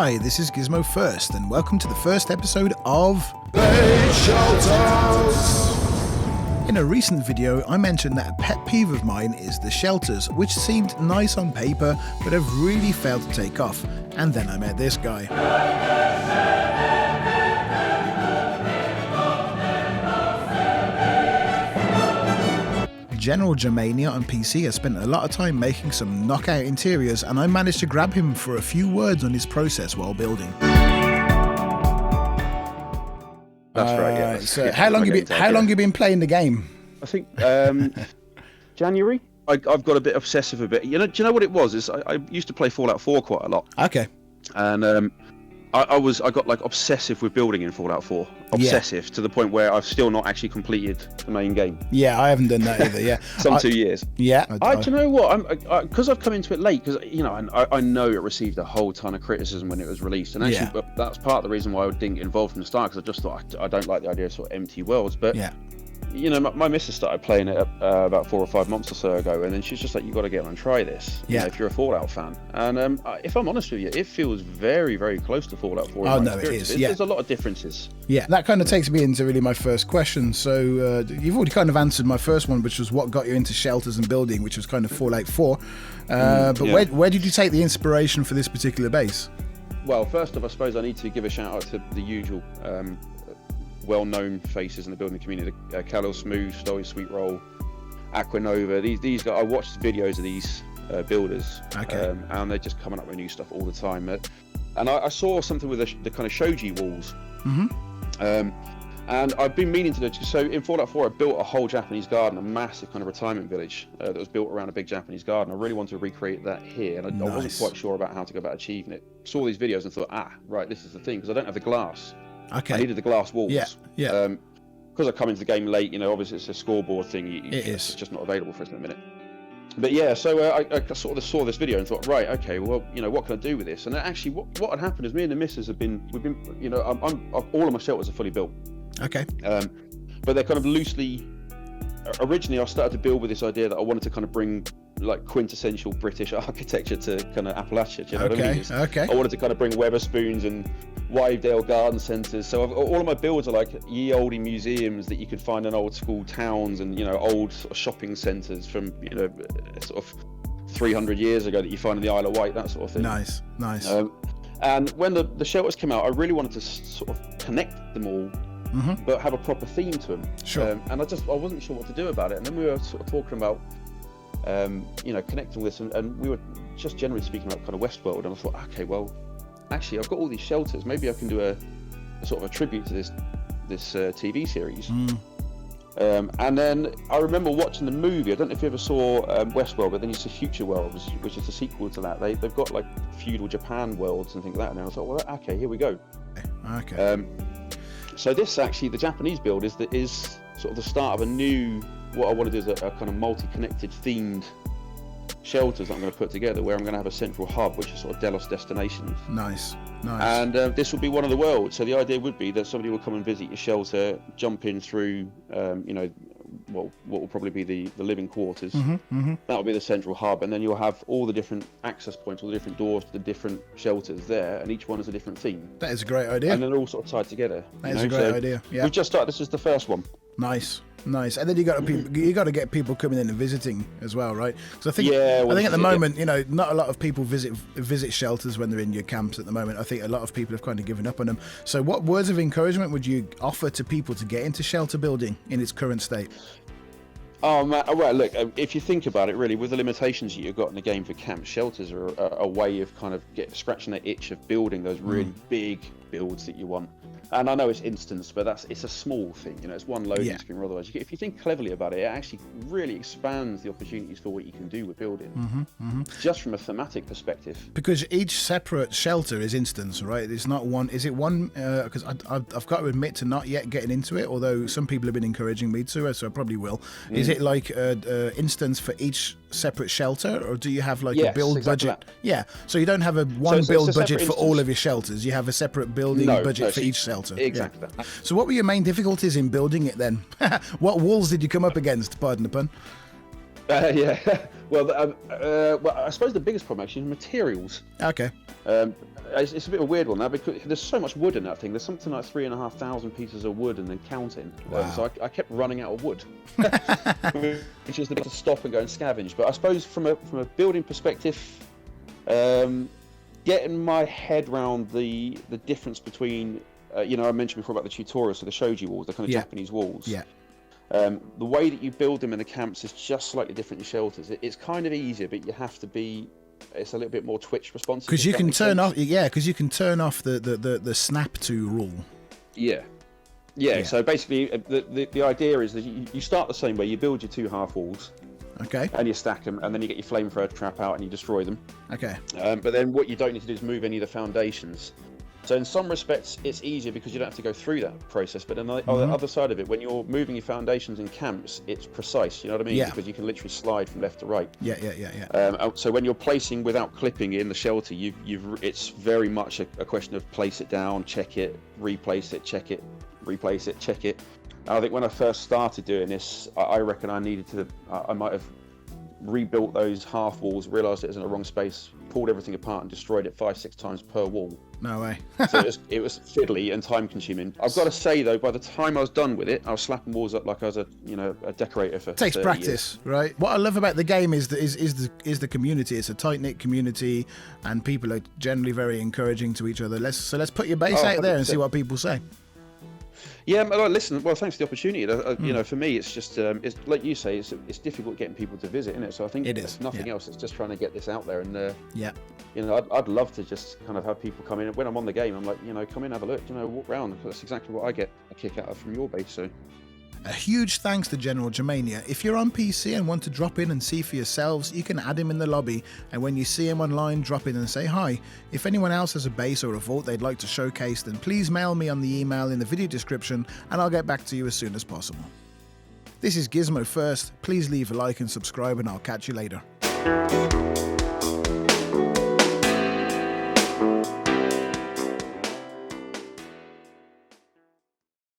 Hi, this is Gizmo First, and welcome to the first episode of Base Shoutouts! In a recent video, I mentioned that a pet peeve of mine is the shelters, which seemed nice on paper, but have really failed to take off. And then I met this guy. General Germania on PC has spent a lot of time making some knockout interiors, and I managed to grab him for a few words on his process while building. That's right, yeah. So how long you been playing the game? I think January. I've got a bit obsessive a bit. Do you know what it was? Is I used to play Fallout 4 quite a lot. Okay. And I got like obsessive with building in Fallout 4. Obsessive to the point where I've still not actually completed the main game. Yeah, I haven't done that either. Yeah. 2 years. Yeah. Do you know what? Because I've come into it late. Because I know it received a whole ton of criticism when it was released, and actually, that's part of the reason why I didn't get involved from the start. Because I just thought I don't like the idea of sort of empty worlds. But yeah. My missus started playing it about 4 or 5 months or so ago, and then she's just like, "You got to get on and try this." If you're a Fallout fan, and if I'm honest with you, it feels very, very close to Fallout 4. Oh no, it is. There's a lot of differences. Yeah, that kind of takes me into really my first question. So you've already kind of answered my first one, which was what got you into shelters and building, which was kind of Fallout 4. Where did you take the inspiration for this particular base? Well, first off, I suppose I need to give a shout out to the usual well-known faces in the building community: Khalil Smooth, Story Sweet Roll, Aquanova. These guys, I watched videos of these builders, and they're just coming up with new stuff all the time. And I saw something with the kind of shoji walls, and I've been meaning to do. So in Fallout 4, I built a whole Japanese garden, a massive kind of retirement village that was built around a big Japanese garden. I really wanted to recreate that here, and I wasn't quite sure about how to go about achieving it. Saw these videos and thought, right, this is the thing, because I don't have the glass. Okay. I needed the glass walls. Yeah. Because I come into the game late, obviously it's a scoreboard thing. It's just not available for us in a minute. But yeah, so I sort of saw this video and thought, right, okay, well, what can I do with this? And actually, what had happened is me and the missus we've been, all of my shelters are fully built. Okay. But they're kind of loosely. Originally, I started to build with this idea that I wanted to kind of bring like quintessential British architecture to kind of Appalachia. Do you know what I mean? Okay. I wanted to kind of bring Weatherspoons and Wivedale garden centres. So all of my builds are like ye olde museums that you could find in old school towns and old sort of shopping centres from sort of 300 years ago that you find in the Isle of Wight, that sort of thing. Nice. And when the shelters came out, I really wanted to sort of connect them all. But have a proper theme to them. Sure. And I wasn't sure what to do about it. And then we were sort of talking about, connecting this, and we were just generally speaking about kind of Westworld. And I thought, okay, well, actually, I've got all these shelters. Maybe I can do a sort of a tribute to this TV series. And then I remember watching the movie. I don't know if you ever saw Westworld, but then you see Future World, which is a sequel to that. They've got like feudal Japan worlds and things like that. And I thought, well, okay, here we go. Okay. So this actually, the Japanese build is sort of the start of what I want to do is a kind of multi-connected themed shelters that I'm going to put together, where I'm going to have a central hub, which is sort of Delos destinations. Nice. And this will be one of the worlds. So the idea would be that somebody will come and visit your shelter, jump in through, what will probably be the living quarters. That will be the central hub, and then you'll have all the different access points, all the different doors to the different shelters there, and each one is a different theme. That is a great idea. And they're all sort of tied together. That is a great idea. Yeah. We've just started. This is the first one. Nice. And then you got to get people coming in and visiting as well, right? So I think at the moment, not a lot of people visit shelters when they're in your camps at the moment. I think a lot of people have kind of given up on them. So what words of encouragement would you offer to people to get into shelter building in its current state? Oh man, well look, if you think about it, really, with the limitations that you've got in the game for camp, shelters are a way of kind of scratching that itch of building those really big builds that you want. And I know it's instance, but it's a small thing. It's one loading screen. Otherwise, if you think cleverly about it, it actually really expands the opportunities for what you can do with building, just from a thematic perspective. Because each separate shelter is instance, right? It's not one. Is it one? Because I've got to admit to not yet getting into it. Although some people have been encouraging me to, so I probably will. Is it like instance for each separate shelter, or do you have like a build budget? That. Yeah. So you don't have a build budget for all of your shelters. You have a separate building budget for each shelter. Exactly. Yeah. So what were your main difficulties in building it then? What walls did you come up against? Pardon the pun. Yeah. Well, I suppose the biggest problem actually is materials. Okay. It's a bit of a weird one now because there's so much wood in that thing. There's something like 3,500 pieces of wood and then counting. Wow. So I kept running out of wood, which is the bit to stop and go and scavenge. But I suppose from a building perspective, getting my head around the difference between, I mentioned before about the tutorials, so the shoji walls, the kind of Japanese walls. Yeah. The way that you build them in the camps is just slightly different in shelters. It's kind of easier, but you have to be. It's a little bit more twitch responsive. Because you can turn off. Yeah, because you can turn off the snap to rule. Yeah. So basically, the idea is that you start the same way. You build your 2 half walls. Okay. And you stack them, and then you get your flamethrower trap out and you destroy them. Okay. But then what you don't need to do is move any of the foundations. So in some respects, it's easier because you don't have to go through that process. But on the other side of it, when you're moving your foundations in camps, it's precise. You know what I mean? Yeah. Because you can literally slide from left to right. Yeah. So when you're placing without clipping in the shelter, it's very much a question of place it down, check it, replace it, check it, replace it, check it. I think when I first started doing this, I reckon I needed to. I might have rebuilt those half walls, realised it was in the wrong space, pulled everything apart, and destroyed it 5-6 times per wall. No way. So it was fiddly and time consuming. I've got to say though, by the time I was done with it, I was slapping walls up like I was a decorator for. It takes 30 practice, years. right? What I love about the game is the community. It's a tight knit community, and people are generally very encouraging to each other. Let's put your base out there and see what people say. Yeah, listen. Well, thanks for the opportunity. For me, it's just it's like you say, it's difficult getting people to visit, isn't it? So I think it is. If nothing else, it's just trying to get this out there. And I'd love to just kind of have people come in. When I'm on the game, I'm like, come in, have a look, walk around. That's exactly what I get a kick out of from your base. So. A huge thanks to General Germania. If you're on PC and want to drop in and see for yourselves, you can add him in the lobby, and when you see him online, drop in and say hi. If anyone else has a base or a vault they'd like to showcase, then please mail me on the email in the video description and I'll get back to you as soon as possible. This is Gizmo First. Please leave a like and subscribe, and I'll catch you later.